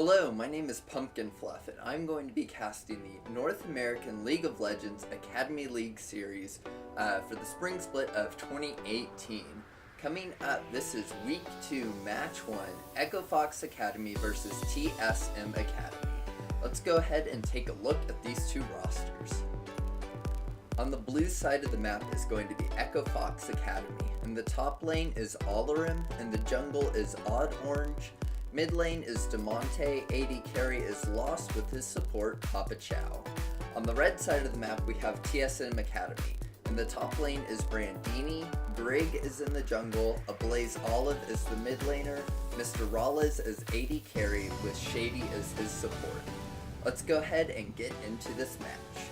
Hello, my name is PumpkinFluff, and I'm going to be casting the North American League of Legends Academy League Series for the spring split of 2018. Coming up, this is Week 2, Match 1, Echo Fox Academy versus TSM Academy. Let's go ahead and take a look at these two rosters. On the blue side of the map is going to be Echo Fox Academy. In the top lane is Alarim, and the jungle is Odd Orange. Mid lane is Demonte, AD carry is Lost with his support, Papa Chow. On the red side of the map we have TSM Academy. In the top lane is Brandini, Grig is in the jungle, Ablaze Olive is the mid laner, Mr. Rallas is AD carry with Shady as his support. Let's go ahead and get into this match.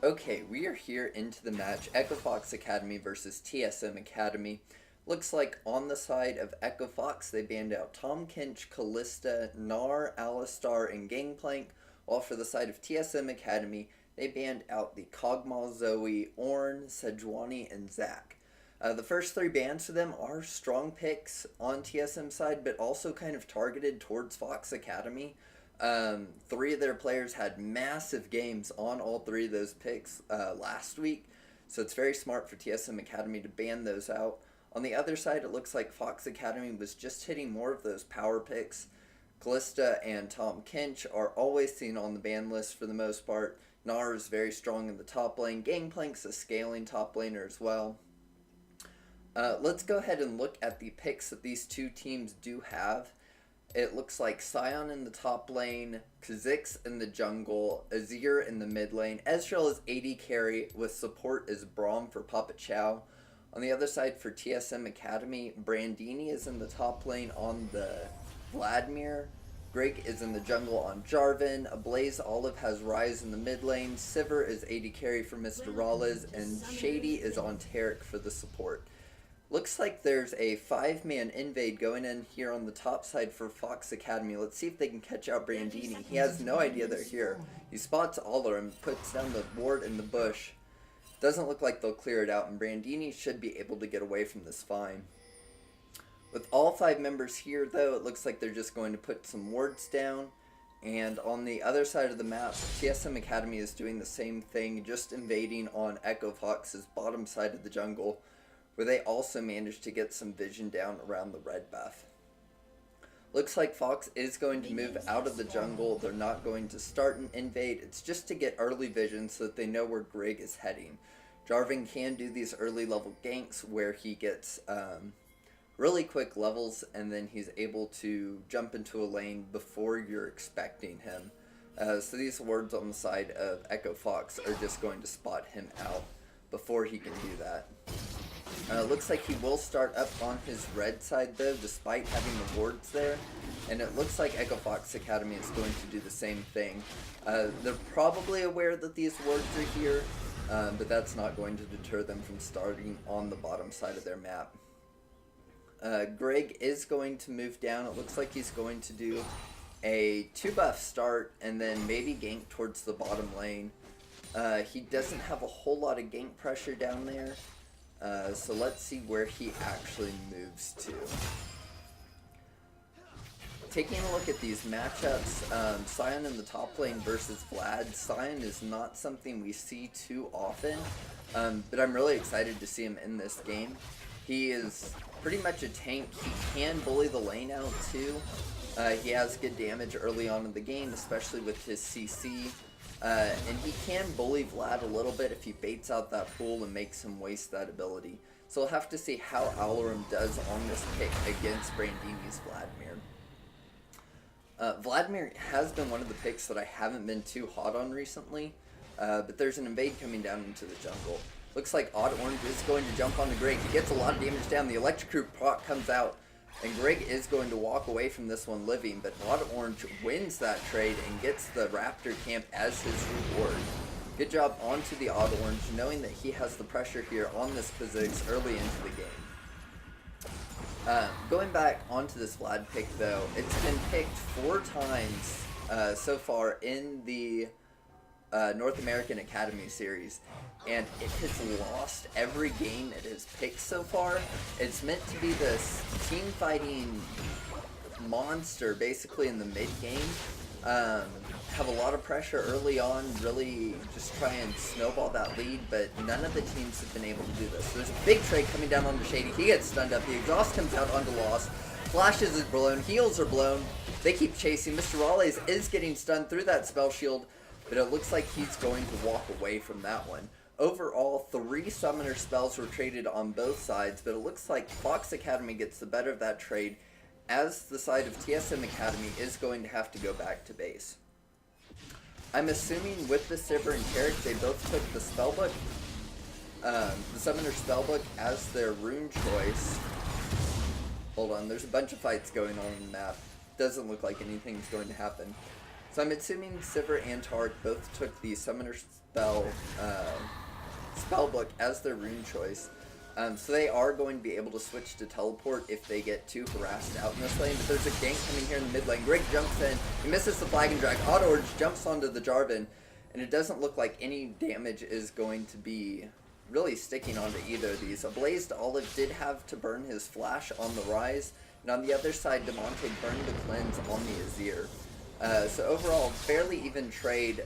Okay, we are here into the match, Echo Fox Academy versus TSM Academy. Looks like on the side of Echo Fox, they banned out Tahm Kench, Kalista, Gnar, Alistar, and Gangplank, while for the side of TSM Academy, they banned out the Kog'Maw, Zoe, Ornn, Sejuani, and Zac. The first three bans for them are strong picks on TSM side, but also kind of targeted towards Fox Academy. Three of their players had massive games on all three of those picks last week, so it's very smart for TSM Academy to ban those out. On the other side, it looks like Fox Academy was just hitting more of those power picks. Kalista and Tahm Kench are always seen on the ban list for the most part. Gnar is very strong in the top lane. Gangplank's a scaling top laner as well. Let's go ahead and look at the picks that these two teams do have. It looks like Sion in the top lane, Kha'Zix in the jungle, Azir in the mid lane. Ezreal is AD carry with support is Braum for Papa Chow. On the other side for TSM Academy, Brandini is in the top lane on the Vladimir. Grig is in the jungle on Jarvan. Ablaze Olive has Ryze in the mid lane. Sivir is AD carry for Mr. Rallas. And Shady is on Taric for the support. Looks like there's a 5-man invade going in here on the top side for Fox Academy. Let's see if they can catch out Brandini. He has no idea they're here. He spots Alarim, puts down the ward in the bush. Doesn't look like they'll clear it out, and Brandini should be able to get away from this fine. With all 5 members here, though, it looks like they're just going to put some wards down. And on the other side of the map, TSM Academy is doing the same thing, just invading on Echo Fox's bottom side of the jungle, where they also managed to get some vision down around the red buff. Looks like Fox is going to move out of the jungle. They're not going to start an invade. It's just to get early vision so that they know where Grig is heading. Jarvan can do these early level ganks where he gets really quick levels and then he's able to jump into a lane before you're expecting him. So these wards on the side of Echo Fox are just going to spot him out before he can do that. Looks like he will start up on his red side though, despite having the wards there. And it looks like Echo Fox Academy is going to do the same thing. They're probably aware that these wards are here, but that's not going to deter them from starting on the bottom side of their map. Grig is going to move down. It looks like he's going to do a 2-buff start and then maybe gank towards the bottom lane. He doesn't have a whole lot of gank pressure down there. So let's see where he actually moves to. Taking a look at these matchups, Sion in the top lane versus Vlad. Sion is not something we see too often, but I'm really excited to see him in this game. He is pretty much a tank. He can bully the lane out too. He has good damage early on in the game, especially with his CC. And he can bully Vlad a little bit if he baits out that pool and makes him waste that ability. So we'll have to see how Alarim does on this pick against Brandini's Vladimir. Vladimir has been one of the picks that I haven't been too hot on recently, but there's an invade coming down into the jungle. Looks like Odd Orange is going to jump onto Grig. He gets a lot of damage down. The Electrocute proc comes out. And Grig is going to walk away from this one living, but Odd Orange wins that trade and gets the Raptor camp as his reward. Good job onto the Odd Orange, knowing that he has the pressure here on this Kha'Zix early into the game. Going back onto this Vlad pick though, it's been picked 4 times so far in the North American Academy series, and it has lost every game it has picked so far. It's meant to be this team fighting monster basically in the mid game. Have a lot of pressure early on, really just try and snowball that lead, but none of the teams have been able to do this. There's a big trade coming down onto Shady. He gets stunned up. The exhaust comes out onto Lost. Flashes is blown. Heals are blown. They keep chasing. Mr. Raleigh is getting stunned through that spell shield, but it looks like he's going to walk away from that one. Overall, 3 summoner spells were traded on both sides, but it looks like Fox Academy gets the better of that trade, as the side of TSM Academy is going to have to go back to base. I'm assuming with the Sivir and Carrick, they both took the spellbook, the Summoner spellbook as their rune choice. Hold on, there's a bunch of fights going on the map. Doesn't look like anything's going to happen. So I'm assuming Sivir and Tark both took the Summoner spellbook as their rune choice. So they are going to be able to switch to teleport if they get too harassed out in this lane. But there's a gank coming here in the mid lane. Greg jumps in. He misses the flag and drag. Auto-Urge jumps onto the Jarvan. And it doesn't look like any damage is going to be really sticking onto either of these. A Blazed Olive did have to burn his flash on the Rise. And on the other side, Demonte burned the cleanse on the Azir. So overall, fairly even trade.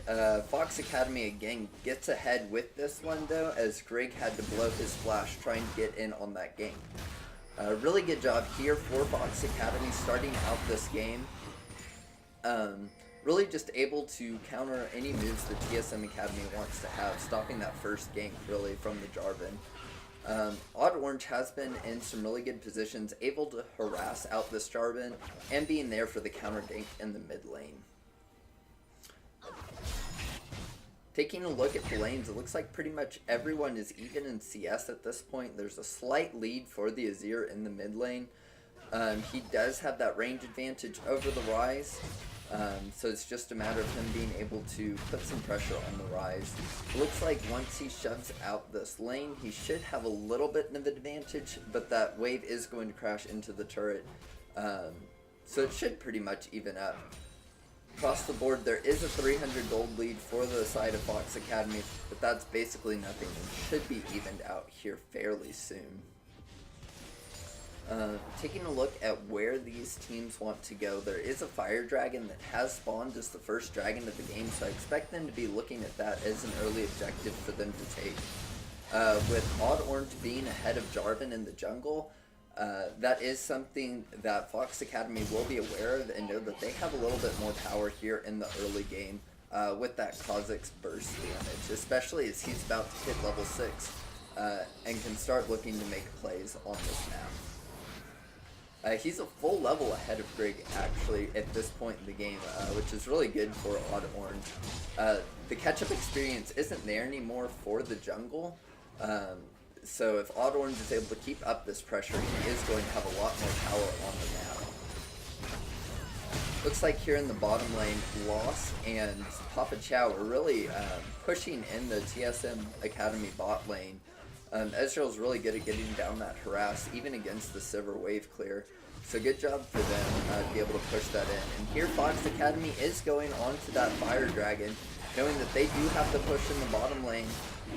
Fox Academy again gets ahead with this one though, as Greg had to blow his flash trying to get in on that gank. Really good job here for Fox Academy starting out this game. Really just able to counter any moves the TSM Academy wants to have, stopping that first gank really from the Jarvan. Odd Orange has been in some really good positions, able to harass out this Jarvan, and being there for the counter gank in the mid lane. Taking a look at the lanes, it looks like pretty much everyone is even in CS at this point. There's a slight lead for the Azir in the mid lane. He does have that range advantage over the Rise. So it's just a matter of him being able to put some pressure on the Rise. It looks like once he shoves out this lane, he should have a little bit of an advantage, but that wave is going to crash into the turret. So it should pretty much even up. Across the board, there is a 300 gold lead for the side of Fox Academy, but that's basically nothing and should be evened out here fairly soon. Taking a look at where these teams want to go, there is a fire dragon that has spawned as the first dragon of the game, so I expect them to be looking at that as an early objective for them to take. With Odd Orange being ahead of Jarvan in the jungle, that is something that Fox Academy will be aware of and know that they have a little bit more power here in the early game with that Kha'Zix burst damage, especially as he's about to hit level 6 and can start looking to make plays on this map. He's a full level ahead of Greg, actually, at this point in the game, which is really good for Odd Orange. The catch-up experience isn't there anymore for the jungle, so if Odd Orange is able to keep up this pressure, he is going to have a lot more power on the map. Looks like here in the bottom lane, Lost and Papa Chow are really pushing in the TSM Academy bot lane. Ezreal's really good at getting down that harass, even against the Sivir wave clear. So good job for them to be able to push that in. And here Fox Academy is going on to that Fire Dragon, knowing that they do have to push in the bottom lane,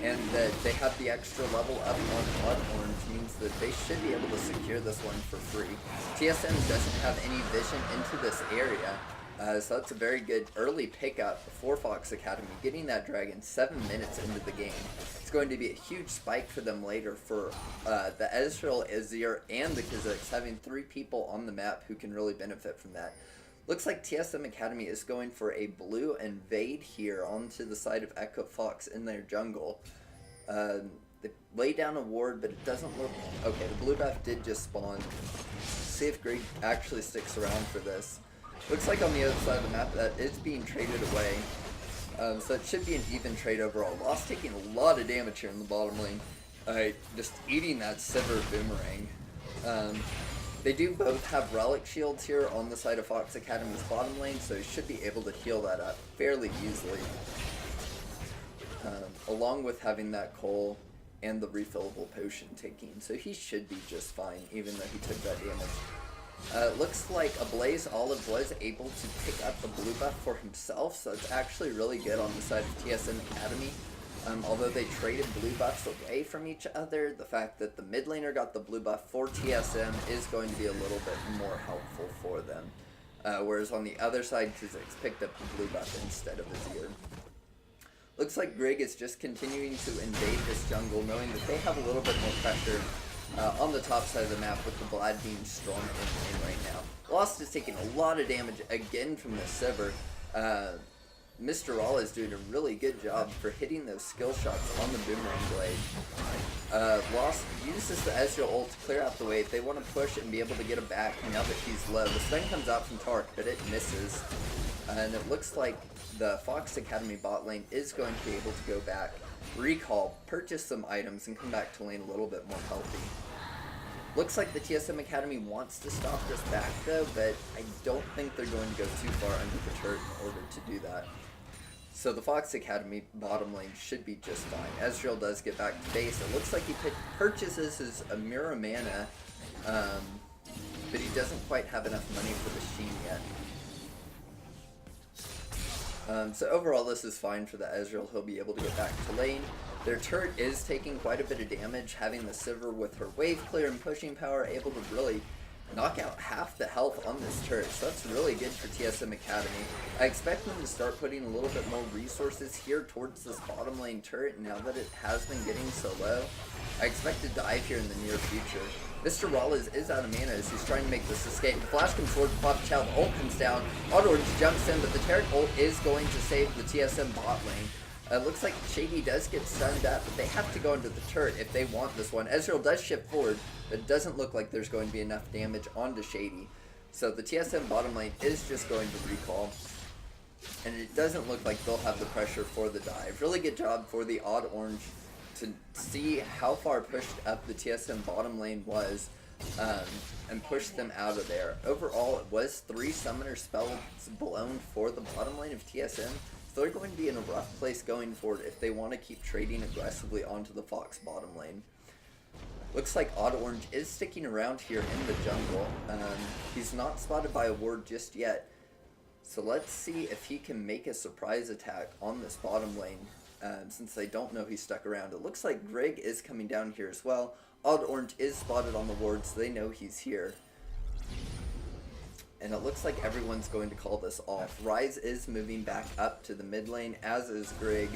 and that they have the extra level up on Odd Orange means that they should be able to secure this one for free. TSM doesn't have any vision into this area, so that's a very good early pickup for Fox Academy, getting that dragon 7 minutes into the game. It's going to be a huge spike for them later for the Ezreal, Azir, and the Kha'Zix, having 3 people on the map who can really benefit from that. Looks like TSM Academy is going for a blue invade here onto the side of Echo Fox in their jungle. They lay down a ward, but it doesn't look... Okay, the blue buff did just spawn. See if Greg actually sticks around for this. Looks like on the other side of the map that is being traded away. So it should be an even trade overall. Lost taking a lot of damage here in the bottom lane. Just eating that Sivir boomerang. They do both have relic shields here on the side of Fox Academy's bottom lane, so he should be able to heal that up fairly easily. Along with having that coal and the refillable potion taking, so he should be just fine, even though he took that damage. Looks like a Blaze Olive was able to pick up the blue buff for himself, so it's actually really good on the side of TSM Academy. Although they traded blue buffs away from each other, the fact that the mid laner got the blue buff for TSM is going to be a little bit more helpful for them. Whereas on the other side, Kha'Zix picked up the blue buff instead of Azir. Looks like Grig is just continuing to invade this jungle, knowing that they have a little bit more pressure on the top side of the map with the Vlad being strong in right now. Lost is taking a lot of damage again from the Sivir. Mr. Raw is doing a really good job for hitting those skill shots on the Boomerang Blade. Lost uses the Ezreal ult to clear out the wave. They want to push and be able to get it back now that he's low. The stun comes out from Tark, but it misses. And it looks like the Fox Academy bot lane is going to be able to go back, recall, purchase some items, and come back to lane a little bit more healthy. Looks like the TSM Academy wants to stop this back though, but I don't think they're going to go too far under the turret in order to do that. So the Fox Academy bottom lane should be just fine. Ezreal does get back to base. It looks like he purchases his Amira mana, but he doesn't quite have enough money for the Sheen yet. So overall this is fine for the Ezreal. He'll be able to get back to lane. Their turret is taking quite a bit of damage, having the Sivir with her wave clear and pushing power able to really knock out half the health on this turret, so that's really good for TSM Academy. I expect them to start putting a little bit more resources here towards this bottom lane turret now that it has been getting so low. I expect to dive here in the near future. Mr. Rollins is out of mana as he's trying to make this escape. The flash comes towards Pop Chow, the ult comes down, Autoorange jumps in, but the Taric ult is going to save the TSM bot lane. Looks like Shady does get stunned up, but they have to go into the turret if they want this one. Ezreal does shift forward, but it doesn't look like there's going to be enough damage onto Shady. So the TSM bottom lane is just going to recall, and it doesn't look like they'll have the pressure for the dive. Really good job for the Odd Orange to see how far pushed up the TSM bottom lane was, and push them out of there. Overall, it was 3 summoner spells blown for the bottom lane of TSM. They're going to be in a rough place going forward if they want to keep trading aggressively onto the Fox bottom lane. Looks like Odd Orange is sticking around here in the jungle. He's not spotted by a ward just yet, so let's see if he can make a surprise attack on this bottom lane, since they don't know he's stuck around. It looks like Grig is coming down here as well. Odd Orange is spotted on the ward, so they know he's here. And it looks like everyone's going to call this off. Rise is moving back up to the mid lane, as is Grig.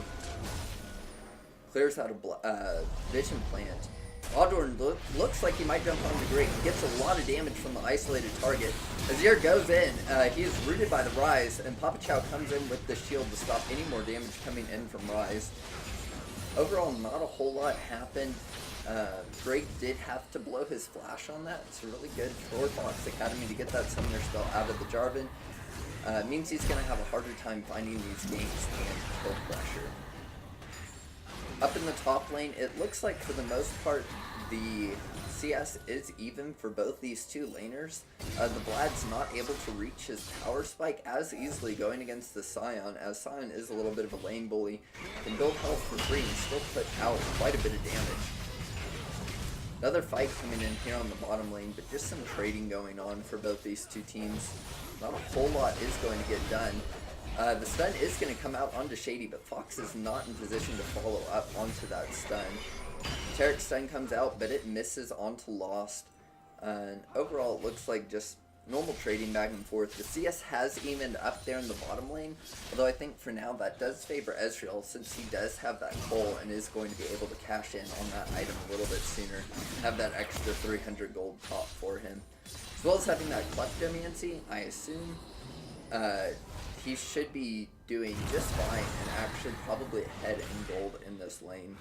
Clears out a vision plant. Oddorn looks like he might jump onto Grig. He gets a lot of damage from the isolated target. Azir goes in. He is rooted by the Rise, and Papa Chow comes in with the shield to stop any more damage coming in from Rise. Overall, not a whole lot happened. Drake did have to blow his flash on that. It's really good for Fox Academy to get that summoner spell out of the Jarvan. Means he's going to have a harder time finding these ganks and kill pressure. Up in the top lane, it looks like for the most part the CS is even for both these two laners. The Vlad's not able to reach his power spike as easily going against the Sion, as Sion is a little bit of a lane bully, can build health for free and still put out quite a bit of damage. Another fight coming in here on the bottom lane, but just some trading going on for both these two teams. Not a whole lot is going to get done. The stun is going to come out onto Shady, but Fox is not in position to follow up onto that stun. Taric's stun comes out, but it misses onto Lost. And overall, it looks like just normal trading back and forth. The CS has evened up there in the bottom lane, although I think for now that does favor Ezreal, since he does have that coal and is going to be able to cash in on that item a little bit sooner, have that extra 300 gold pop for him. As well as having that Kleptomancy, I assume he should be doing just fine and actually probably ahead in gold in this lane.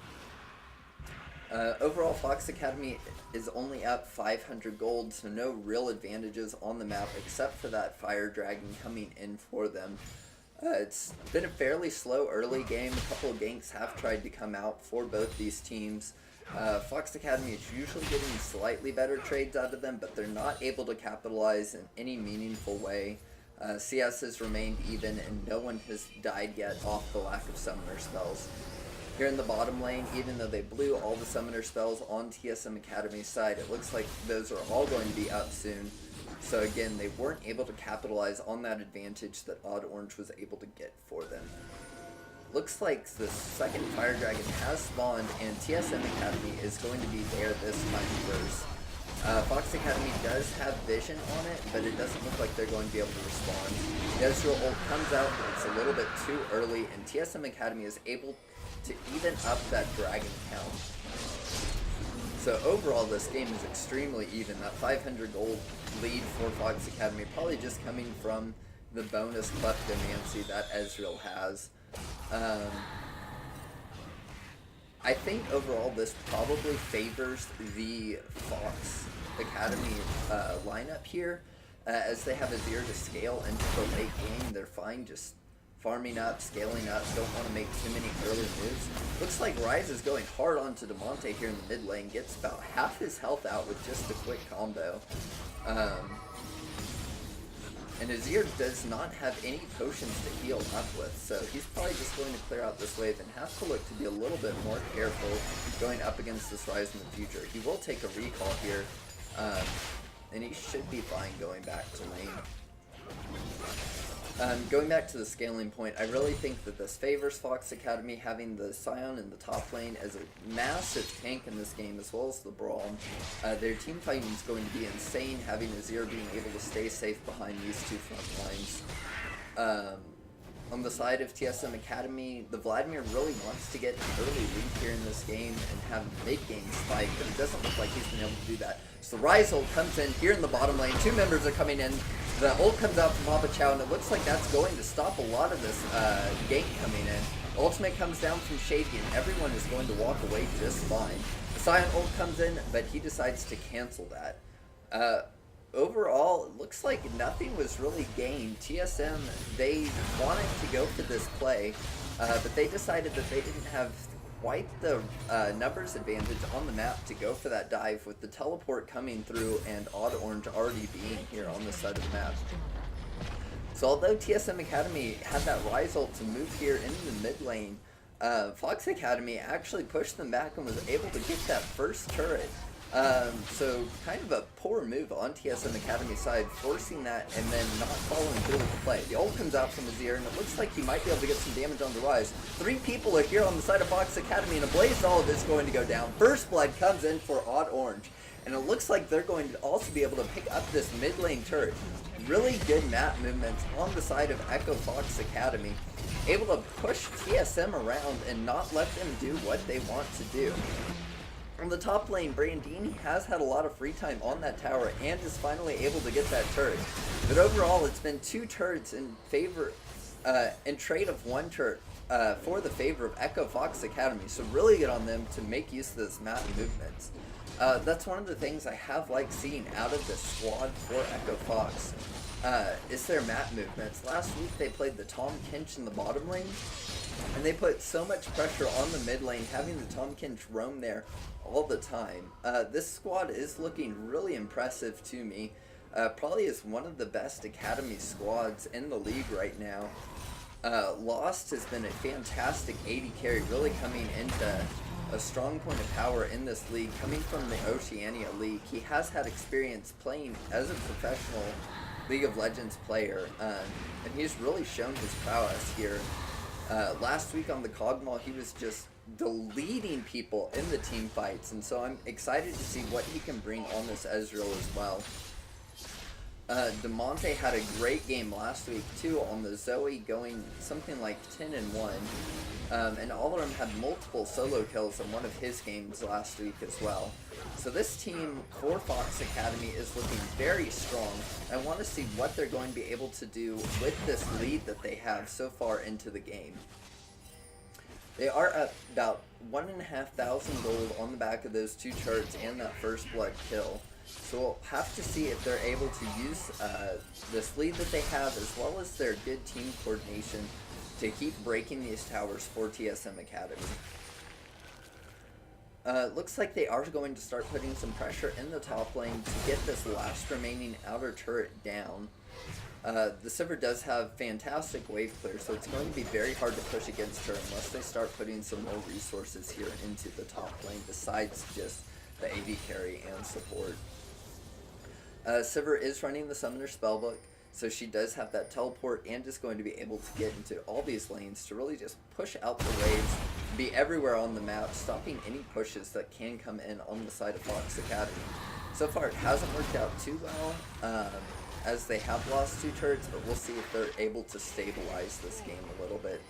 Overall, Fox Academy is only up 500 gold, so no real advantages on the map except for that Fire Dragon coming in for them. It's been a fairly slow early game. A couple of ganks have tried to come out for both these teams. Fox Academy is usually getting slightly better trades out of them, but they're not able to capitalize in any meaningful way. CS has remained even, and no one has died yet off the lack of summoner spells. Here in the bottom lane, even though they blew all the summoner spells on TSM Academy's side, it looks like those are all going to be up soon. So again, they weren't able to capitalize on that advantage that Odd Orange was able to get for them. looks like the second Fire Dragon has spawned, and TSM Academy is going to be there this time first. Fox Academy does have vision on it, but it doesn't look like they're going to be able to respond. The Ezreal ult comes out, but it's a little bit too early, and TSM Academy is able to even up that dragon count. So overall, this game is extremely even. That 500 gold lead for Fox Academy probably just coming from the bonus kleptomancy that Ezreal has. I think overall this probably favors the Fox Academy lineup here, as they have Azir to scale into the late game. They're fine just farming up, scaling up, don't want to make too many early moves. Looks like Ryze is going hard onto Demonte here in the mid lane, gets about half his health out with just a quick combo. And Azir does not have any potions to heal up with, so he's probably just going to clear out this wave and have to look to be a little bit more careful going up against this Ryze in the future. He will take a recall here, and he should be fine going back to lane. Going back to the scaling point, I really think that this favors Fox Academy, having the Scion in the top lane as a massive tank in this game, as well as the Brawl. Their team fighting is going to be insane, having Azir being able to stay safe behind these two front lines. On the side of TSM Academy, the Vladimir really wants to get an early lead here in this game and have a mid-game spike, but it doesn't look like he's been able to do that. So the Ryze ult comes in here in the bottom lane. Two members are coming in. The ult comes out from Papa Chow, and it looks like that's going to stop a lot of this gank coming in. Ultimate comes down from Shady, and everyone is going to walk away just fine. The Scion ult comes in, but he decides to cancel that. Overall, it looks like nothing was really gained. TSM, they wanted to go for this play, but they decided that they didn't have quite the numbers advantage on the map to go for that dive, with the teleport coming through and Odd Orange already being here on this side of the map. So although TSM Academy had that Ryze ult to move here into the mid lane, Fox Academy actually pushed them back and was able to get that first turret. So kind of a poor move on TSM Academy's side, forcing that and then not following through with the play. The ult comes out from Azir, and it looks like he might be able to get some damage on the Ryze. Three people are here on the side of Fox Academy, and a Blaze Olive is going to go down. First Blood comes in for Odd Orange, and it looks like they're going to also be able to pick up this mid lane turret. Really good map movements on the side of Echo Fox Academy, able to push TSM around and not let them do what they want to do. On the top lane, Brandini has had a lot of free time on that tower and is finally able to get that turret. But overall, it's been two turrets in favor, in trade of one turret for the favor of Echo Fox Academy. So really good on them to make use of this map movements. That's one of the things I have liked seeing out of this squad for Echo Fox, is their map movements. Last week they played the Tahm Kench in the bottom lane, and they put so much pressure on the mid lane, having the Tahm Kench roam there all the time. This squad is looking really impressive to me. Probably is one of the best Academy squads in the league right now. Lost has been a fantastic AD carry, really coming into a strong point of power in this league, coming from the Oceania League. He has had experience playing as a professional League of Legends player, and he's really shown his prowess here. Last week on the Cogmall, he was just deleting people in the team fights, and so I'm excited to see what he can bring on this Ezreal as well. Demonte had a great game last week too on the Zoe, going something like 10-1, and all of them had multiple solo kills in one of his games last week as well. So this team for Fox Academy is looking very strong. I want to see what they're going to be able to do with this lead that they have so far into the game. They are up about 1,500 gold on the back of those two turrets and that first blood kill. So we'll have to see if they're able to use this lead that they have, as well as their good team coordination, to keep breaking these towers for TSM Academy. Looks like they are going to start putting some pressure in the top lane to get this last remaining outer turret down. The Sivir does have fantastic wave clear, so it's going to be very hard to push against her unless they start putting some more resources here into the top lane, besides just the AD carry and support. Sivir is running the Summoner Spellbook. So she does have that teleport and is going to be able to get into all these lanes to really just push out the waves, be everywhere on the map, stopping any pushes that can come in on the side of Fox Academy. So far it hasn't worked out too well, as they have lost 2 turrets, but we'll see if they're able to stabilize this game a little bit.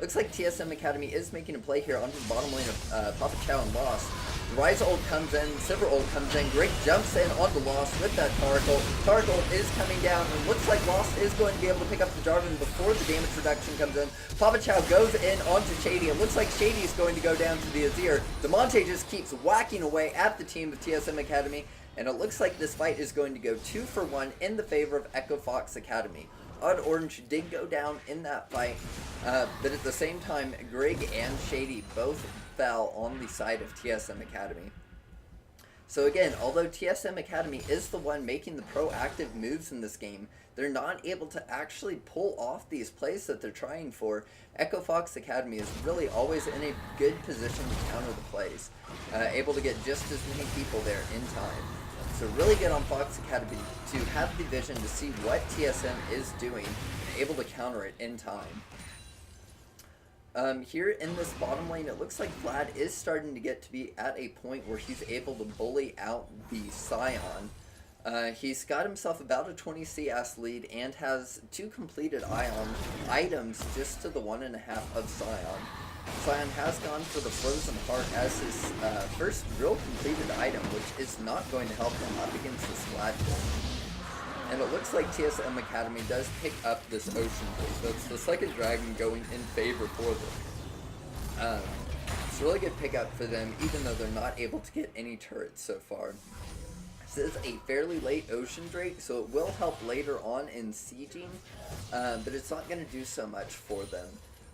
Looks like TSM Academy is making a play here onto the bottom lane of Papa Chow and Lost. Rise ult comes in, Silver ult comes in, Greg jumps in onto Lost with that Tark ult. Tark ult is coming down, and looks like Lost is going to be able to pick up the Jarvan before the damage reduction comes in. Papa Chow goes in onto Shady. It looks like Shady is going to go down to the Azir. Demonte just keeps whacking away at the team of TSM Academy, and it looks like this fight is going to go 2 for 1 in the favor of Echo Fox Academy. Odd Orange did go down in that fight, but at the same time, Greg and Shady both fell on the side of TSM Academy. So again, although TSM Academy is the one making the proactive moves in this game, they're not able to actually pull off these plays that they're trying for. Echo Fox Academy is really always in a good position to counter the plays, able to get just as many people there in time. So really good on Fox Academy to have the vision to see what TSM is doing and able to counter it in time. Here in this bottom lane, it looks like Vlad is starting to get to be at a point where he's able to bully out the Scion. He's got himself about a 20 CS lead and has 2 completed items just to the 1.5 of Scion. Scion has gone for the Frozen Heart as his first real completed item, which is not going to help him up against this Vlad build. And it looks like TSM Academy does pick up this Ocean build. So it's the second dragon going in favor for them. It's a really good pickup for them, even though they're not able to get any turrets so far. This is a fairly late Ocean Drake, so it will help later on in sieging, but it's not going to do so much for them.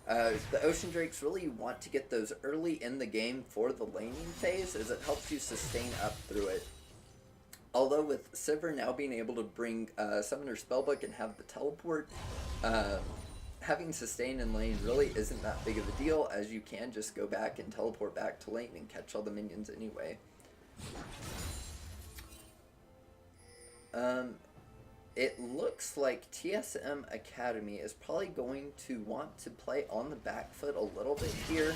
The Ocean Drakes really want to get those early in the game for the laning phase, as it helps you sustain up through it. Although with Sivir now being able to bring Summoner Spellbook and have the teleport, having sustain in lane really isn't that big of a deal, as you can just go back and teleport back to lane and catch all the minions anyway. It looks like TSM Academy is probably going to want to play on the back foot a little bit here.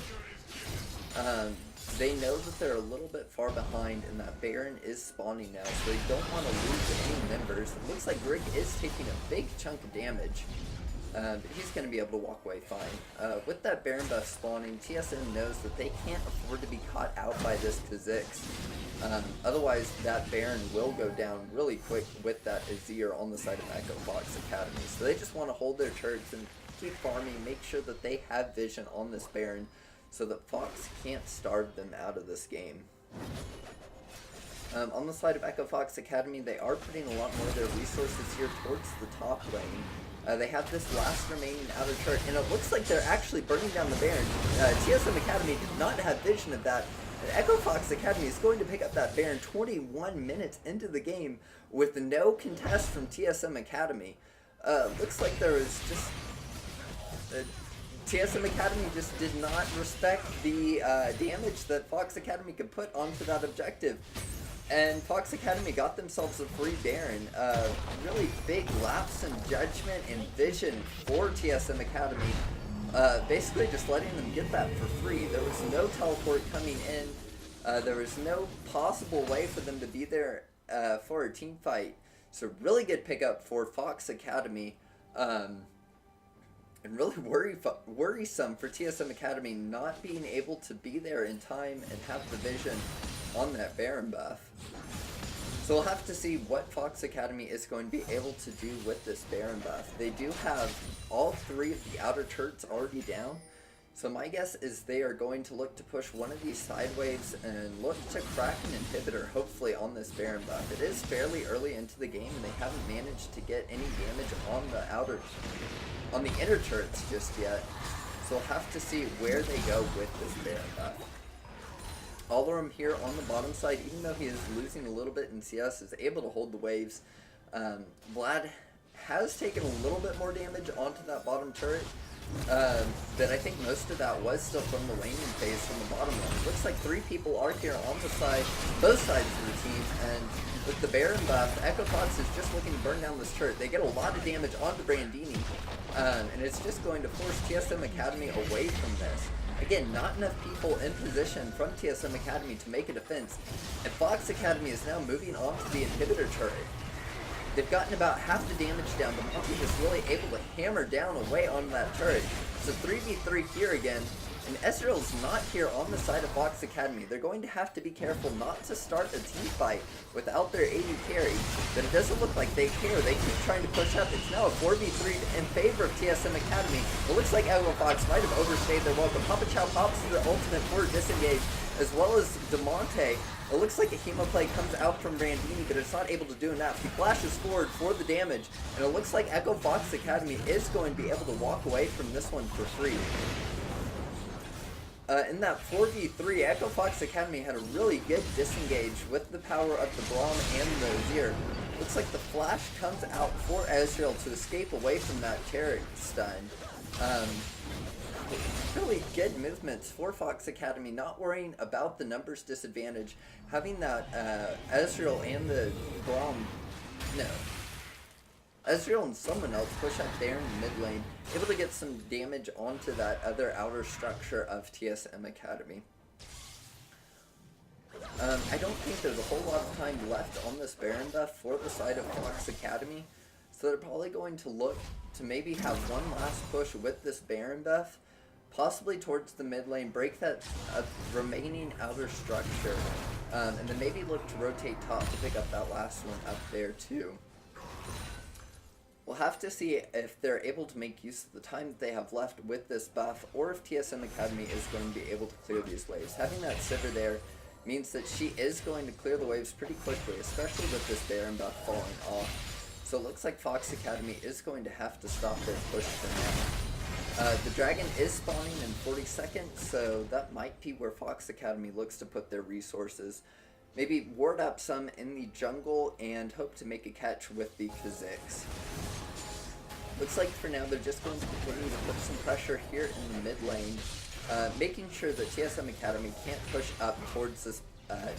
They know that they're a little bit far behind and that Baron is spawning now, so they don't want to lose any members. It looks like Rick is taking a big chunk of damage, but he's going to be able to walk away fine. With that Baron buff spawning, TSM knows that they can't afford to be caught out by this Kha'Zix. Otherwise, that Baron will go down really quick with that Azir on the side of Echo Fox Academy. So they just want to hold their turrets and keep farming, make sure that they have vision on this Baron, so that Fox can't starve them out of this game. On the side of Echo Fox Academy, they are putting a lot more of their resources here towards the top lane. They have this last remaining outer turret, and it looks like they're actually burning down the Baron. TSM Academy did not have vision of that. And Echo Fox Academy is going to pick up that Baron 21 minutes into the game with no contest from TSM Academy. Looks like there was just... TSM Academy just did not respect the damage that Fox Academy could put onto that objective. And Fox Academy got themselves a free Baron. Really big lapse in judgment and vision for TSM Academy. Basically just letting them get that for free. There was no teleport coming in. There was no possible way for them to be there for a team fight. So really good pickup for Fox Academy. And really worrisome for TSM Academy not being able to be there in time and have the vision on that Baron buff. So we'll have to see what Fox Academy is going to be able to do with this Baron buff. They do have all 3 of the outer turrets already down. So my guess is they are going to look to push one of these side waves and look to crack an inhibitor, hopefully, on this Baron buff. It is fairly early into the game, and they haven't managed to get any damage on the inner turrets just yet. So we'll have to see where they go with this Baron buff. Alarum here on the bottom side, even though he is losing a little bit in CS, is able to hold the waves. Vlad has taken a little bit more damage onto that bottom turret, But I think most of that was still from the laning phase from the bottom lane. Looks like 3 people are here on the side, both sides of the team, and with the Baron buff, Echo Fox is just looking to burn down this turret. They get a lot of damage onto Brandini, and it's just going to force TSM Academy away from this. Again, not enough people in position from TSM Academy to make a defense, and Fox Academy is now moving on to the inhibitor turret. They've gotten about half the damage down, but Monty is really able to hammer down away on that turret. So 3v3 here again, and Ezreal's not here on the side of Fox Academy. They're going to have to be careful not to start a team fight without their AD carry, but it doesn't look like they care. They keep trying to push up. It's now a 4v3 in favor of TSM Academy. It looks like Echo Fox might have overstayed their welcome. Papa Chow pops the ultimate for disengage, as well as DeMonte. It looks like a Hemo play comes out from Brandini, but it's not able to do enough. He flashes forward for the damage, and it looks like Echo Fox Academy is going to be able to walk away from this one for free. In that 4v3, Echo Fox Academy had a really good disengage with the power of the Braum and the Azir. Looks like the flash comes out for Ezreal to escape away from that turret stun. Really good movements for Fox Academy, not worrying about the numbers disadvantage, having that Ezreal and the Braum, Ezreal and someone else push up there in the mid lane, able to get some damage onto that other outer structure of TSM Academy. I don't think there's a whole lot of time left on this Baron buff for the side of Fox Academy, so they're probably going to look to maybe have one last push with this Baron buff, possibly towards the mid lane, break that remaining outer structure, and then maybe look to rotate top to pick up that last one up there too. We'll have to see if they're able to make use of the time that they have left with this buff, or if TSM Academy is going to be able to clear these waves. Having that Sivir there means that she is going to clear the waves pretty quickly, especially with this Baron buff falling off. So it looks like Fox Academy is going to have to stop their push for now. The dragon is spawning in 40 seconds, so that might be where Fox Academy looks to put their resources. Maybe ward up some in the jungle and hope to make a catch with the Kha'Zix. Looks like for now they're just going to continue to put some pressure here in the mid lane, making sure that TSM Academy can't push up towards this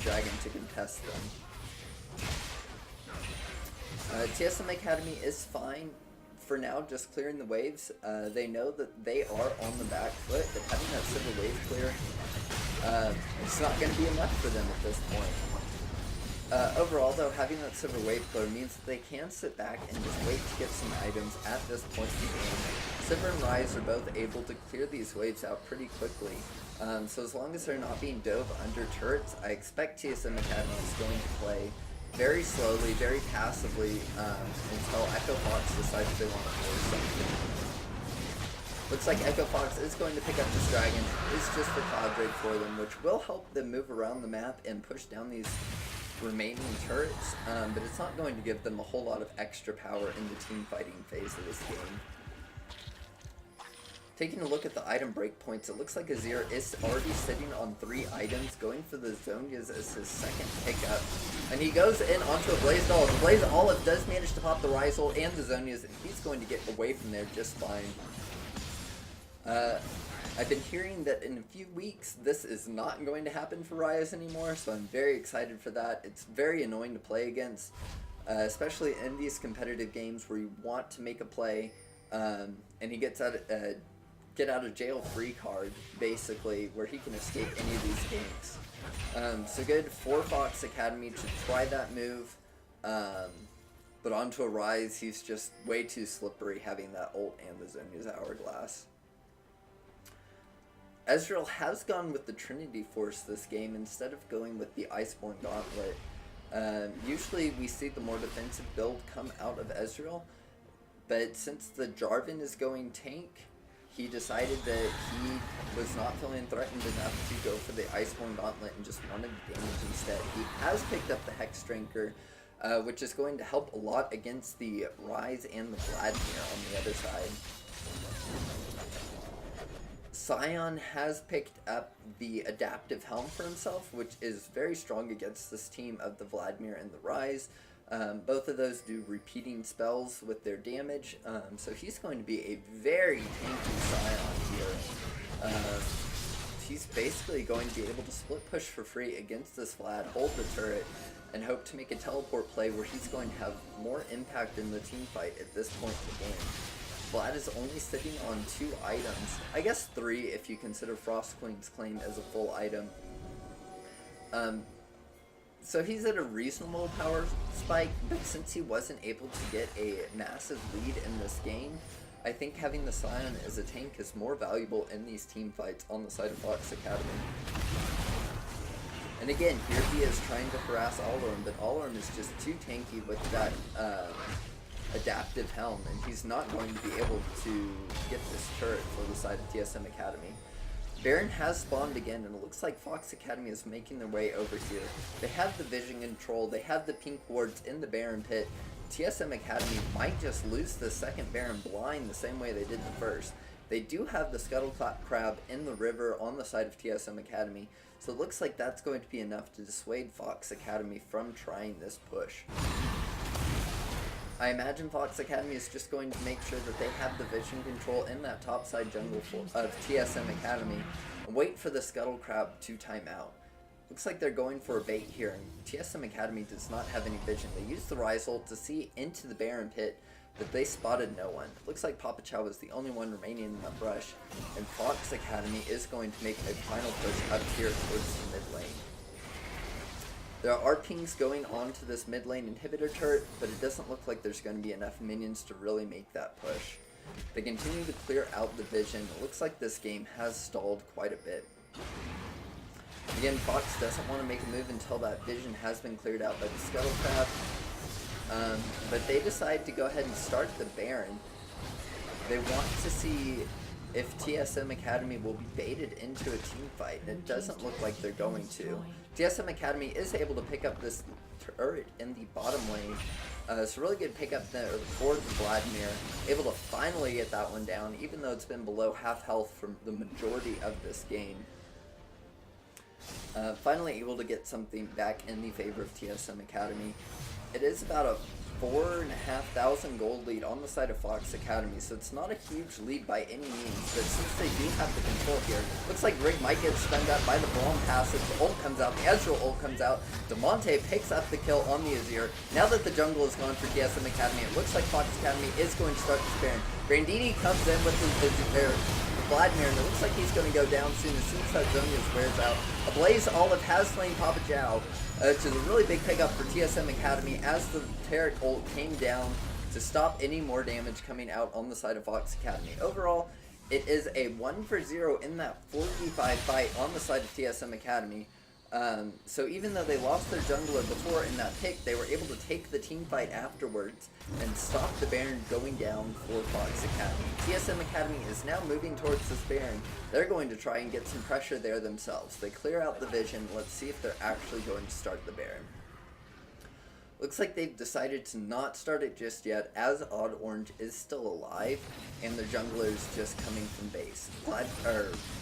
dragon to contest them. TSM Academy is fine for now, just clearing the waves. They know that they are on the back foot, but having that Sivir wave clear, it's not going to be enough for them at this point. Overall though, having that Sivir wave clear means that they can sit back and just wait to get some items at this point in the game. Sivir and Ryze are both able to clear these waves out pretty quickly. So as long as they're not being dove under turrets, I expect TSM Academy is going to play very slowly, very passively, until Echo Fox decides they want to force something. Looks like Echo Fox is going to pick up this dragon. It's just for cloud break for them, which will help them move around the map and push down these remaining turrets, but it's not going to give them a whole lot of extra power in the team fighting phase of this game. Taking a look at the item breakpoints, it looks like Azir is already sitting on 3 items, going for the Zhonya's as his second pickup. And he goes in onto a Blaze Olive. The Blaze Olive does manage to pop the Ryze ult and the Zhonya's, and he's going to get away from there just fine. I've been hearing that in a few weeks this is not going to happen for Ryze anymore, so I'm very excited for that. It's very annoying to play against, especially in these competitive games where you want to make a play, and he gets out get out of jail free card, basically, where he can escape any of these games. So good for Fox Academy to try that move, but onto a Ryze, he's just way too slippery having that ult and the Zhonya's Hourglass. Ezreal has gone with the Trinity Force this game instead of going with the Iceborne Gauntlet. Usually we see the more defensive build come out of Ezreal, but since the Jarvan is going tank, he decided that he was not feeling threatened enough to go for the Iceborne Gauntlet and just wanted damage instead. He has picked up the Hex Drinker, which is going to help a lot against the Ryze and the Vladimir on the other side. Sion has picked up the Adaptive Helm for himself, which is very strong against this team of the Vladimir and the Ryze. Both of those do repeating spells with their damage, so he's going to be a very tanky Scion here. He's basically going to be able to split push for free against this Vlad, hold the turret, and hope to make a teleport play where he's going to have more impact in the team fight at this point in the game. Vlad is only sitting on 2 items, I guess 3 if you consider Frost Queen's claim as a full item. So he's at a reasonable power spike, but since he wasn't able to get a massive lead in this game, I think having the Scion as a tank is more valuable in these team fights on the side of Fox Academy. And again, here he is trying to harass Alarum, but Alarum is just too tanky with that adaptive helm, and he's not going to be able to get this turret for the side of TSM Academy. Baron has spawned again, and it looks like Fox Academy is making their way over here. They have the vision control, they have the pink wards in the Baron pit. TSM Academy might just lose the second Baron blind the same way they did the first. They do have the Scuttleclap Crab in the river on the side of TSM Academy, so it looks like that's going to be enough to dissuade Fox Academy from trying this push. I imagine Fox Academy is just going to make sure that they have the vision control in that topside jungle of TSM Academy and wait for the Scuttle Crab to time out. Looks like they're going for a bait here, and TSM Academy does not have any vision. They used the Rise ult to see into the Baron pit, but they spotted no one. Looks like Papa Chow was the only one remaining in the brush, and Fox Academy is going to make a final push up here towards the mid lane. There are pings going on to this mid lane inhibitor turret, but it doesn't look like there's going to be enough minions to really make that push. They continue to clear out the vision. It looks like this game has stalled quite a bit. Again, Fox doesn't want to make a move until that vision has been cleared out by the Scuttle Crab, but they decide to go ahead and start the Baron. They want to see if TSM Academy will be baited into a team fight, and it doesn't look like they're going to. TSM Academy is able to pick up this turret in the bottom lane. It's a really good pickup there for the Vladimir, able to finally get that one down, even though it's been below half health for the majority of this game. Finally able to get something back in the favor of TSM Academy. It is about a 4,500 gold lead on the side of Fox Academy, so it's not a huge lead by any means, but since they do have the control here, looks like Rig might get stunned up by the Braum passive, the ult comes out, the Ezreal ult comes out, Demonte picks up the kill on the Azir. Now that the jungle is gone for TSM Academy, it looks like Fox Academy is going to start this Baron. Brandini comes in with his Vladimir, and it looks like he's going to go down soon as that Zonia's wears out. A Blaze Olive has slain Papa Chow, which is a really big pickup for TSM Academy as the Taric ult came down to stop any more damage coming out on the side of Fox Academy. Overall, it is a 1-for-0 in that 4v5 fight on the side of TSM Academy. So even though they lost their jungler before in that pick, they were able to take the team fight afterwards and stop the Baron going down for Fox Academy. TSM Academy is now moving towards this Baron. They're going to try and get some pressure there themselves. They clear out the vision. Let's see if they're actually going to start the Baron. Looks like they've decided to not start it just yet, as Odd Orange is still alive, and their jungler is just coming from base.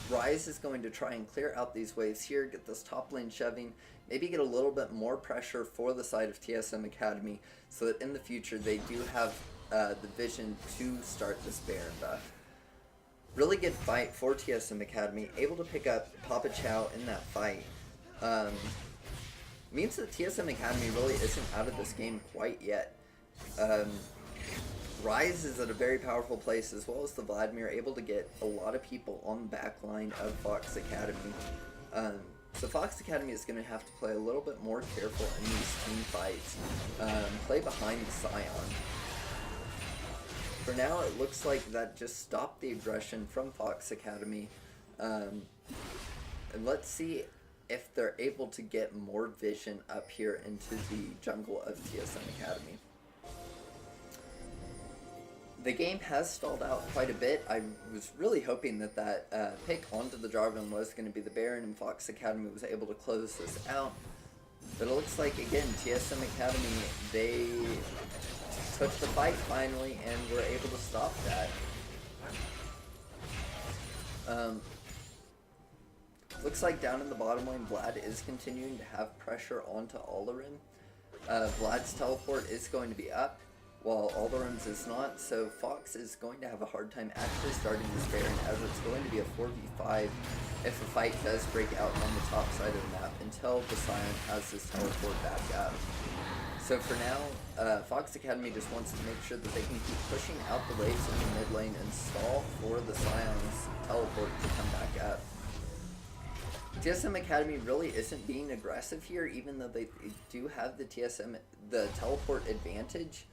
Rise is going to try and clear out these waves here, get this top lane shoving, maybe get a little bit more pressure for the side of TSM Academy, so that in the future they do have the vision to start this Baron buff. Really good fight for TSM Academy, able to pick up Papa Chow in that fight. Means that TSM Academy really isn't out of this game quite yet. Rise is at a very powerful place, as well as the Vladimir, able to get a lot of people on the back line of Fox Academy. So Fox Academy is going to have to play a little bit more careful in these team fights. Play behind the Scion. For now, it looks like that just stopped the aggression from Fox Academy. And let's see if they're able to get more vision up here into the jungle of TSM Academy. The game has stalled out quite a bit. I was really hoping that that pick onto the Jarvan was going to be the Baron, and Fox Academy was able to close this out. But it looks like, again, TSM Academy, they took the fight finally and were able to stop that. Looks like down in the bottom lane, Vlad is continuing to have pressure onto Alarin. Vlad's teleport is going to be up, while Aldorum's is not, so Fox is going to have a hard time actually starting this Baron, as it's going to be a 4v5 if a fight does break out on the top side of the map until the Scion has his teleport back up. So for now, Fox Academy just wants to make sure that they can keep pushing out the waves in the mid lane and stall for the Scion's teleport to come back up. TSM Academy really isn't being aggressive here, even though they do have the teleport advantage.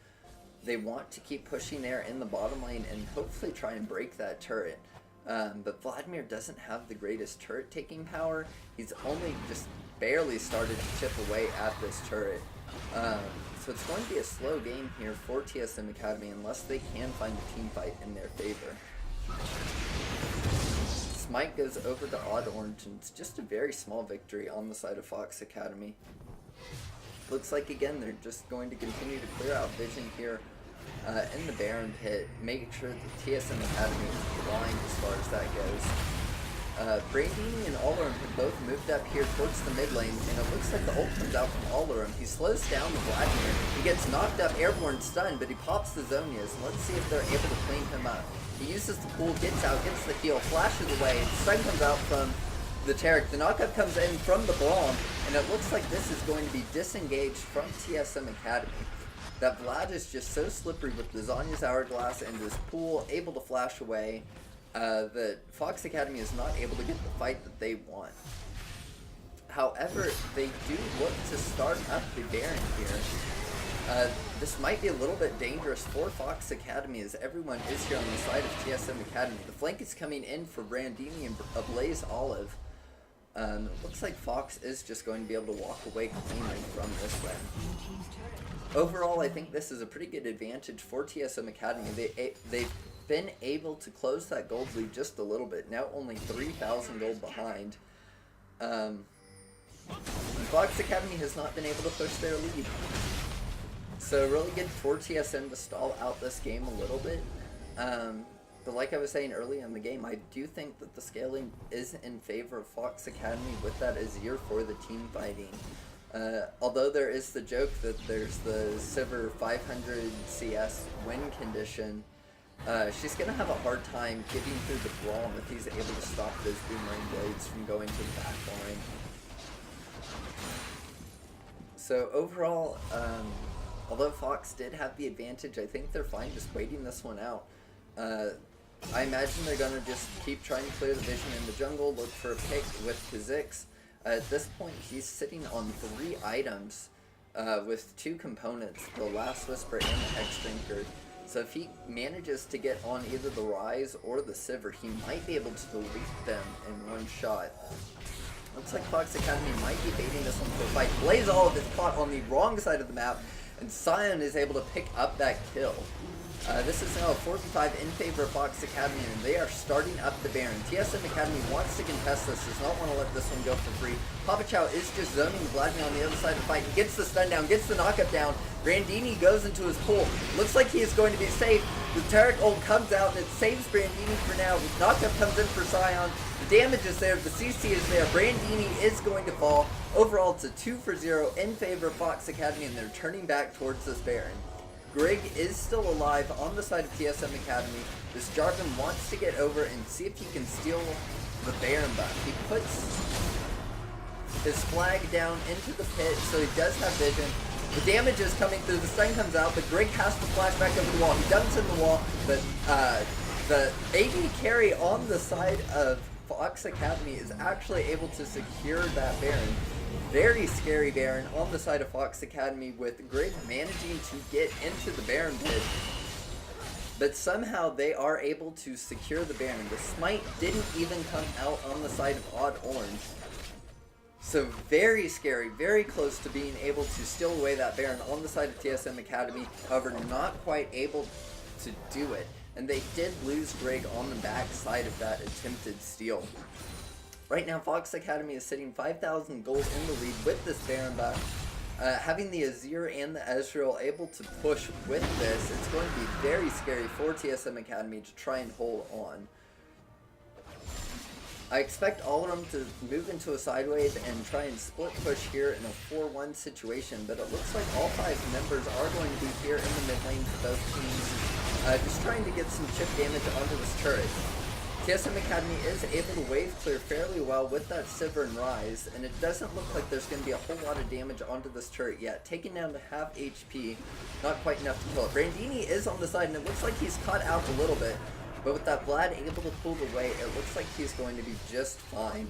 They want to keep pushing there in the bottom lane and hopefully try and break that turret. But Vladimir doesn't have the greatest turret taking power. He's only just barely started to chip away at this turret. So it's going to be a slow game here for TSM Academy unless they can find a team fight in their favor. Smite goes over to Odd Orange, and it's just a very small victory on the side of Fox Academy. Looks like, again, they're just going to continue to clear out vision here in the Baron pit, making sure that TSM Academy is blind as far as that goes. Brandini and Alarum have both moved up here towards the mid lane, and it looks like the ult comes out from Alarum. He slows down the Vladimir. He gets knocked up, airborne stunned, but he pops the Zonias. Let's see if they're able to clean him up. He uses the pool, gets out, gets the heal, flashes away, and stun comes out from the Taric. The knockup comes in from the Braum, and it looks like this is going to be disengaged from TSM Academy. That Vlad is just so slippery with the Zhonya's Hourglass and his pool, able to flash away, that Fox Academy is not able to get the fight that they want. However, they do look to start up the Baron here. This might be a little bit dangerous for Fox Academy, as everyone is here on the side of TSM Academy. The flank is coming in for Brandini and Ablaze Olive. It looks like Fox is just going to be able to walk away cleanly from this one. Overall, I think this is a pretty good advantage for TSM Academy. They've been able to close that gold lead just a little bit, now only 3,000 gold behind. Fox Academy has not been able to push their lead. So really good for TSM to stall out this game a little bit. But like I was saying earlier in the game, I do think that the scaling is in favor of Fox Academy with that Azir for the team fighting. Although there is the joke that there's the Sivir 500 CS win condition, she's going to have a hard time getting through the Braum if he's able to stop those Boomerang Blades from going to the back line. So overall, although Fox did have the advantage, I think they're fine just waiting this one out. I imagine they're going to just keep trying to clear the vision in the jungle, look for a pick with Kha'Zix. At this point, he's sitting on 3 items with 2 components, the Last Whisper and the Hex Drinker. So if he manages to get on either the Rise or the Sivir, he might be able to delete them in one shot. Looks like Fox Academy might be baiting this one for a fight. Blaze Olive is caught on the wrong side of the map, and Scion is able to pick up that kill. This is now a 4v5 in favor of Fox Academy, and they are starting up the Baron. TSM Academy wants to contest this, does not want to let this one go for free. Papa Chow is just zoning Vladimir on the other side of the fight. He gets the stun down, gets the knockup down. Brandini goes into his pool. Looks like he is going to be safe. The Taric ult comes out, and it saves Brandini for now. The knockup comes in for Scion. The damage is there, the CC is there. Brandini is going to fall. Overall, it's a 2-for-0 in favor of Fox Academy, and they're turning back towards this Baron. Grig is still alive on the side of TSM Academy. This Jarvan wants to get over and see if he can steal the Baron buff. He puts his flag down into the pit, so he does have vision. The damage is coming through, the stun comes out, but Grig has to flash back over the wall. He dumps in the wall, but the AD carry on the side of Fox Academy is actually able to secure that Baron. Very scary Baron on the side of Fox Academy, with Grig managing to get into the Baron pit. But somehow they are able to secure the Baron. The smite didn't even come out on the side of Odd Orange. So very scary, very close to being able to steal away that Baron on the side of TSM Academy. However, not quite able to do it. And they did lose Grig on the back side of that attempted steal. Right now, Fox Academy is sitting 5,000 gold in the lead with this Baron buff. Having the Azir and the Ezreal able to push with this, it's going to be very scary for TSM Academy to try and hold on. I expect Alarum to move into a side wave and try and split push here in a 4-1 situation, but it looks like all 5 members are going to be here in the mid lane for both teams, just trying to get some chip damage onto this turret. TSM Academy is able to wave clear fairly well with that Sivir and Rise, and it doesn't look like there's going to be a whole lot of damage onto this turret yet. Taken down to half HP, not quite enough to kill it. Brandini is on the side, and it looks like he's caught out a little bit. But with that Vlad able to pull away, it looks like he's going to be just fine.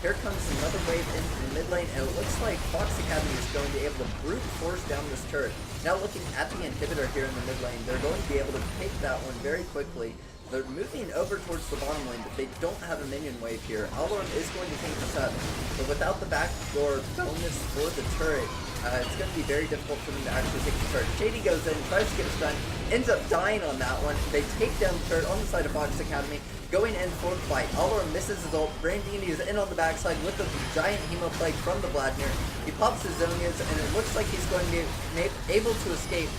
Here comes another wave into the mid lane, and it looks like Fox Academy is going to be able to brute force down this turret. Now looking at the inhibitor here in the mid lane, they're going to be able to take that one very quickly. They're moving over towards the bottom lane, but they don't have a minion wave here. Alarum is going to take this up, but without the backdoor bonus for the turret, it's going to be very difficult for them to actually take the turret. Shady goes in, tries to get a stun, ends up dying on that one. They take down the turret on the side of Fox Academy, going in for the fight. Alarum misses his ult. Brandini is in on the backside with the giant Hemo Plague from the Vladimir. He pops his Zonias, and it looks like he's going to be able to escape.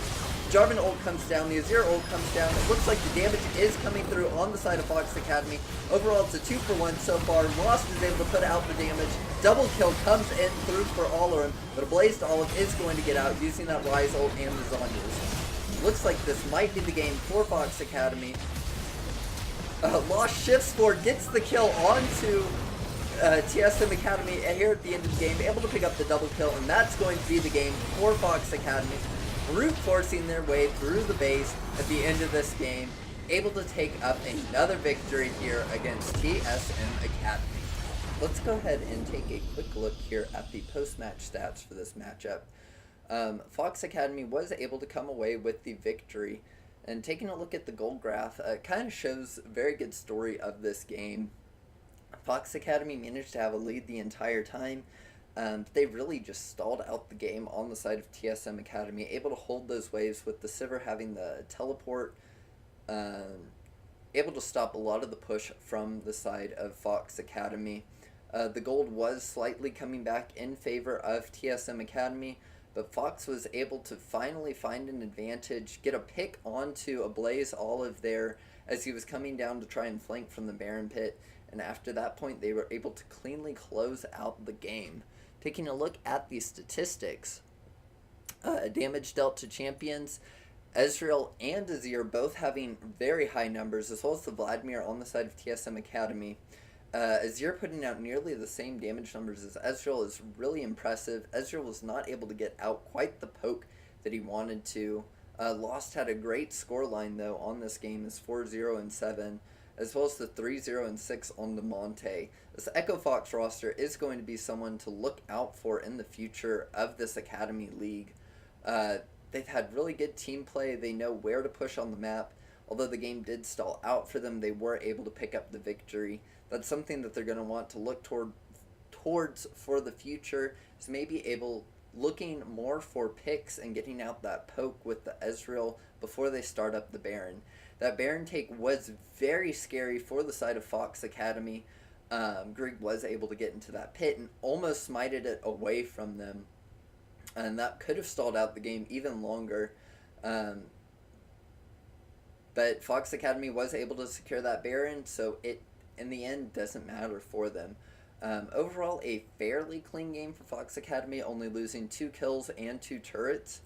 Jarvan ult comes down, the Azir ult comes down. It looks like the damage is coming through on the side of Fox Academy. Overall, it's a 2-for-1 so far. Lost is able to put out the damage. Double kill comes in through for Alarum, but a Blazed Olive is going to get out using that Rise ult and the Zonyas. Looks like this might be the game for Fox Academy. Lost shifts for, gets the kill onto TSM Academy here at the end of the game, able to pick up the double kill, and that's going to be the game for Fox Academy. Brute forcing their way through the base at the end of this game, able to take up another victory here against TSM Academy. Let's go ahead and take a quick look here at the post-match stats for this matchup. Fox Academy was able to come away with the victory, and taking a look at the goal graph, kind of shows a very good story of this game. Fox Academy managed to have a lead the entire time. They really just stalled out the game on the side of TSM Academy, able to hold those waves with the Sivir having the teleport, able to stop a lot of the push from the side of Fox Academy. The gold was slightly coming back in favor of TSM Academy, but Fox was able to finally find an advantage, get a pick onto a Blaze Olive there as he was coming down to try and flank from the Baron Pit, and after that point they were able to cleanly close out the game. Taking a look at the statistics, damage dealt to champions, Ezreal and Azir both having very high numbers, as well as the Vladimir on the side of TSM Academy. Azir putting out nearly the same damage numbers as Ezreal is really impressive. Ezreal was not able to get out quite the poke that he wanted to. Lost had a great scoreline though on this game, is 4-0 and 7. As well as the 3-0 and 6 on the Monte. This Echo Fox roster is going to be someone to look out for in the future of this Academy League. They've had really good team play. They know where to push on the map. Although the game did stall out for them, they were able to pick up the victory. That's something that they're going to want to look towards for the future, is maybe looking more for picks and getting out that poke with the Ezreal before they start up the Baron. That Baron take was very scary for the side of Fox Academy. Grieg was able to get into that pit and almost smited it away from them. And that could have stalled out the game even longer. But Fox Academy was able to secure that Baron, so it, in the end, doesn't matter for them. Overall, a fairly clean game for Fox Academy, only losing 2 kills and 2 turrets.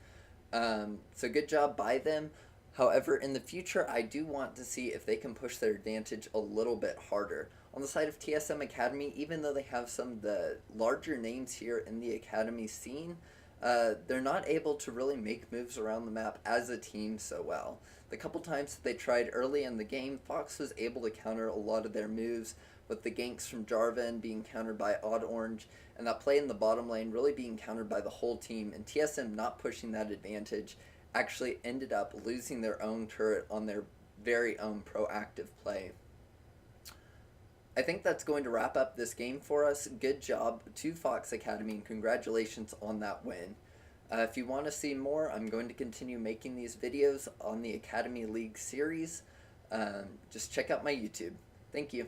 So good job by them. However, in the future, I do want to see if they can push their advantage a little bit harder. On the side of TSM Academy, even though they have some of the larger names here in the Academy scene, they're not able to really make moves around the map as a team so well. The couple times that they tried early in the game, Fox was able to counter a lot of their moves, with the ganks from Jarvan being countered by Odd Orange, and that play in the bottom lane really being countered by the whole team, and TSM not pushing that advantage actually ended up losing their own turret on their very own proactive play. I think that's going to wrap up this game for us. Good job to Fox Academy, and congratulations on that win. If you want to see more, I'm going to continue making these videos on the Academy League series. Just check out my YouTube. Thank you.